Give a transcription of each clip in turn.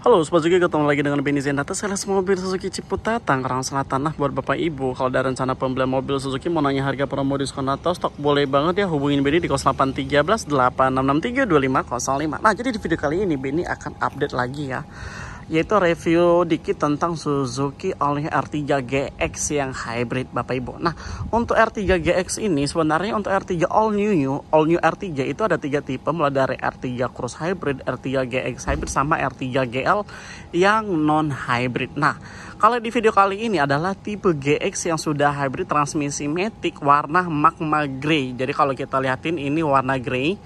Halo Sobat Suzuki, ketemu lagi dengan Benny Zenata, sales mobil Suzuki Ciputat, Tangerang Selatan. Nah, buat Bapak Ibu, kalau ada rencana pembelian mobil Suzuki, mau nanya harga promo diskon atau stok, boleh banget ya hubungin Benny di 0813 8663 2505. Nah, jadi di video kali ini Benny akan update lagi ya, yaitu review dikit tentang Suzuki All-New R3 GX yang hybrid Bapak Ibu. Nah, untuk R3 GX ini sebenarnya untuk R3 All New R3 itu ada 3 tipe, mulai dari R3 Cross Hybrid, R3 GX Hybrid, sama R3 GL yang non hybrid. Nah, kalau di video kali ini adalah tipe GX yang sudah hybrid, transmisi matic warna magma grey. Jadi kalau kita lihatin ini warna grey.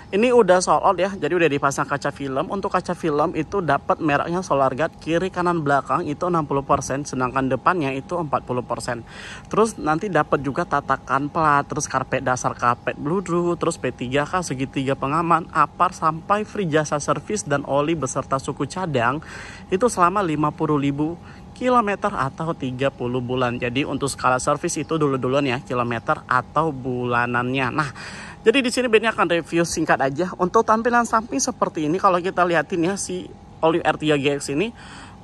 Ini udah sold out ya, jadi udah dipasang kaca film. Untuk kaca film itu dapat mereknya Solar Guard, kiri kanan belakang itu 60%, sedangkan depannya itu 40%. Terus nanti dapat juga tatakan plat, terus karpet dasar, karpet bluedroo, terus P3K, segitiga pengaman, apar, sampai free jasa servis dan oli beserta suku cadang itu selama 50.000 kilometer atau 30 bulan. Jadi untuk skala servis itu duluan ya, kilometer atau bulanannya. Nah, jadi di sini Benny akan review singkat aja. Untuk tampilan samping seperti ini, kalau kita lihatin ya si All-New R3 GX ini,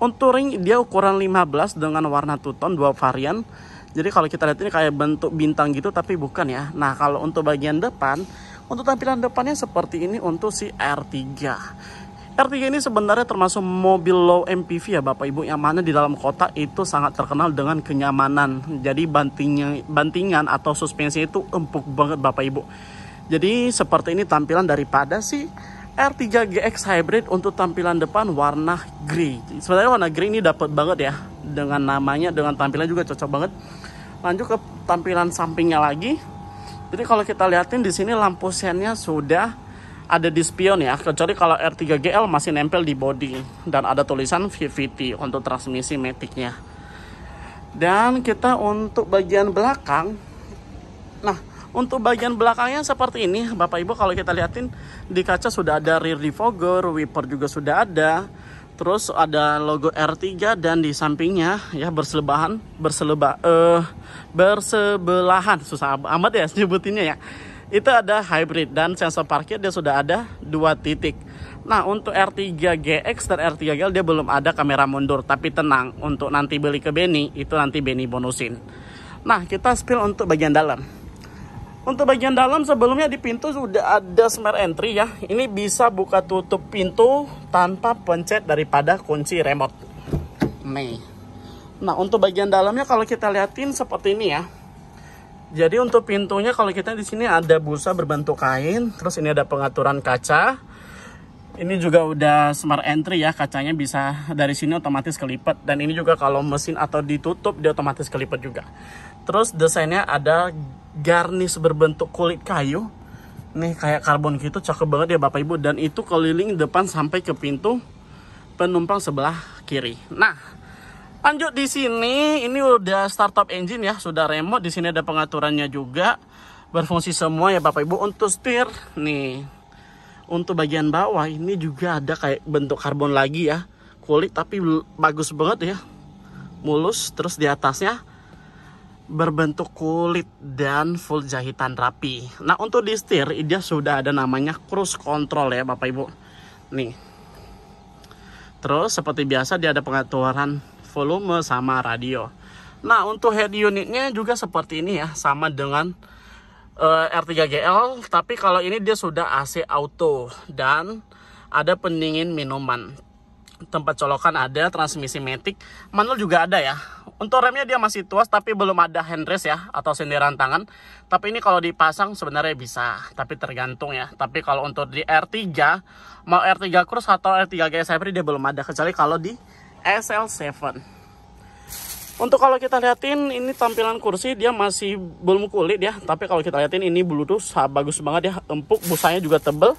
untuk ring dia ukuran 15 dengan warna two tone, 2 varian. Jadi kalau kita lihat ini kayak bentuk bintang gitu, tapi bukan ya. Nah, kalau untuk bagian depan, untuk tampilan depannya seperti ini untuk si R3. R3 ini sebenarnya termasuk mobil low MPV ya Bapak Ibu, yang mana di dalam kota itu sangat terkenal dengan kenyamanan. Jadi bantingan atau suspensi itu empuk banget Bapak Ibu. Jadi seperti ini tampilan daripada si R3 GX Hybrid. Untuk tampilan depan warna grey. Sebenarnya warna grey ini dapat banget ya, dengan namanya, dengan tampilan juga cocok banget. Lanjut ke tampilan sampingnya lagi. Jadi kalau kita lihatin di sini lampu sennya sudah ada di spion ya, kecuali kalau R3 GL masih nempel di body, dan ada tulisan VVT untuk transmisi maticnya. Dan kita untuk bagian belakang, nah untuk bagian belakangnya seperti ini Bapak Ibu. Kalau kita lihatin di kaca sudah ada rear defogger, wiper juga sudah ada, terus ada logo R3, dan di sampingnya ya bersebelahan, susah amat ya sebutinnya ya, itu ada hybrid, dan sensor parkir dia sudah ada 2 titik. Nah, untuk R3 GX dan R3 GL dia belum ada kamera mundur, tapi tenang, untuk nanti beli ke Benny itu nanti Benny bonusin. Nah, kita spill untuk bagian dalam. Untuk bagian dalam sebelumnya di pintu sudah ada smart entry ya. Ini bisa buka tutup pintu tanpa pencet daripada kunci remote. Nih. Nah, untuk bagian dalamnya kalau kita lihatin seperti ini ya. Jadi untuk pintunya kalau kita di sini ada busa berbentuk kain, terus ini ada pengaturan kaca. Ini juga udah smart entry ya, kacanya bisa dari sini otomatis kelipat, dan ini juga kalau mesin atau ditutup dia otomatis kelipat juga. Terus desainnya ada garnish berbentuk kulit kayu. Nih kayak karbon gitu, cakep banget ya Bapak Ibu, dan itu keliling depan sampai ke pintu penumpang sebelah kiri. Nah, lanjut di sini, ini udah startup engine ya, sudah remote. Di sini ada pengaturannya juga, berfungsi semua ya Bapak Ibu. Untuk setir nih, untuk bagian bawah ini juga ada kayak bentuk karbon lagi ya, kulit, tapi bagus banget ya, mulus. Terus di atasnya berbentuk kulit dan full jahitan rapi. Nah, untuk di setir dia sudah ada namanya cruise control ya Bapak Ibu. Nih. Terus seperti biasa dia ada pengaturan volume sama radio. Nah, untuk head unitnya juga seperti ini ya, sama dengan R3 GL, tapi kalau ini dia sudah AC auto dan ada pendingin minuman. Tempat colokan ada, transmisi matic, manual juga ada ya. Untuk remnya dia masih tuas, tapi belum ada handrest ya, atau senderan tangan. Tapi ini kalau dipasang sebenarnya bisa, tapi tergantung ya. Tapi kalau untuk di R3, mau R3 Cross atau R3 GS Hybrid dia belum ada, kecuali kalau di SL7. Untuk kalau kita liatin ini tampilan kursi dia masih belum kulit ya, tapi kalau kita liatin ini Bluetooth bagus banget ya, empuk, busanya juga tebel.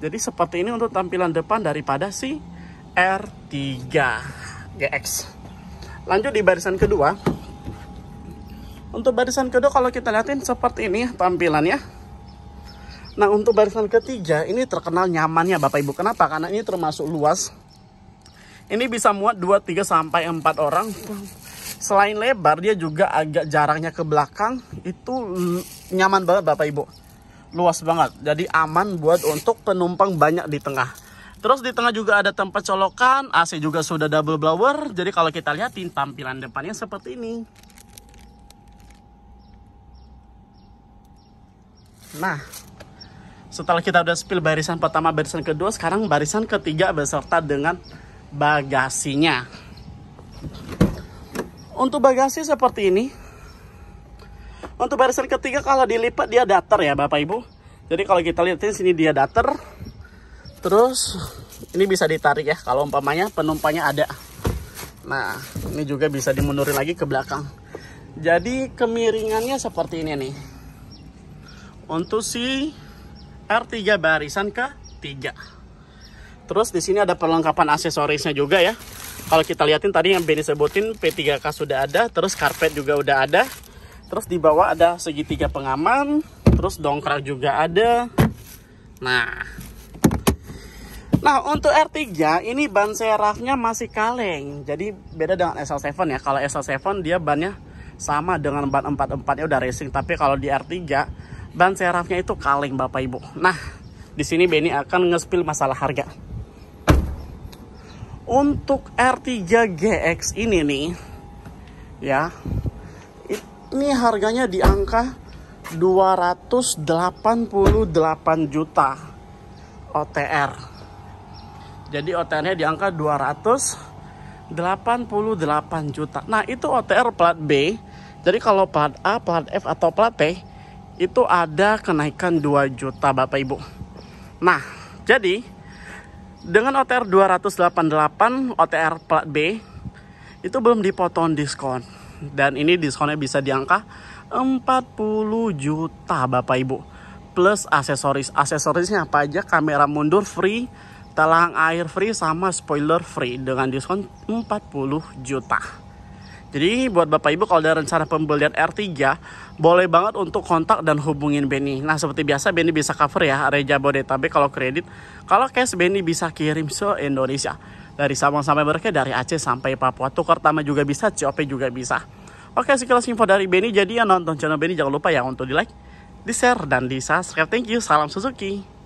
Jadi seperti ini untuk tampilan depan daripada si R3 GX. Lanjut di barisan kedua. Untuk barisan kedua kalau kita liatin seperti ini tampilannya. Nah, untuk barisan ketiga ini terkenal nyamannya Bapak Ibu. Kenapa? Karena ini termasuk luas. Ini bisa muat 2, 3 sampai 4 orang. Selain lebar, dia juga agak jaraknya ke belakang itu nyaman banget Bapak Ibu. Luas banget. Jadi aman buat untuk penumpang banyak di tengah. Terus di tengah juga ada tempat colokan, AC juga sudah double blower. Jadi kalau kita lihatin tampilan depannya seperti ini. Nah, setelah kita udah spill barisan pertama, barisan kedua, sekarang barisan ketiga beserta dengan bagasinya. Untuk bagasi seperti ini. Untuk barisan ketiga kalau dilipat dia datar ya Bapak Ibu. Jadi kalau kita lihat di sini dia datar. Terus ini bisa ditarik ya kalau umpamanya penumpangnya ada. Nah, ini juga bisa dimundurin lagi ke belakang. Jadi kemiringannya seperti ini nih. Untuk si R3 barisan ke-3. Terus di sini ada perlengkapan aksesorisnya juga ya. Kalau kita lihatin tadi yang Benny sebutin P3K sudah ada, terus karpet juga udah ada. Terus di bawah ada segitiga pengaman, terus dongkrak juga ada. Nah, untuk R3 ini ban serafnya masih kaleng. Jadi beda dengan SL7 ya. Kalau SL7 dia bannya sama dengan ban 44-nya udah racing. Tapi kalau di R3 ban serafnya itu kaleng Bapak Ibu. Nah, di sini Benny akan nge-spill masalah harga. Untuk R3 GX ini nih ya. Ini harganya di angka 288 juta OTR. Jadi OTR-nya di angka 288 juta. Nah, itu OTR plat B. Jadi kalau plat A, plat F atau plat T itu ada kenaikan 2 juta Bapak Ibu. Nah, jadi dengan OTR 288 OTR plat B itu belum dipotong diskon. Dan ini diskonnya bisa di angka 40 juta Bapak Ibu. Plus aksesoris. Aksesorisnya apa aja? Kamera mundur free, talang air free, sama spoiler free dengan diskon 40 juta. Jadi buat Bapak Ibu kalau ada rencana pembelian R3, boleh banget untuk kontak dan hubungin Benny. Nah, seperti biasa Benny bisa cover ya area Jabodetabek kalau kredit. Kalau cash Benny bisa kirim se Indonesia. Dari Sabang sampai Merauke, dari Aceh sampai Papua. Tukar Tama juga bisa, COP juga bisa. Oke, sekilas info dari Benny. Jadi yang nonton channel Benny jangan lupa ya untuk di like, di share, dan di subscribe. Thank you, salam Suzuki.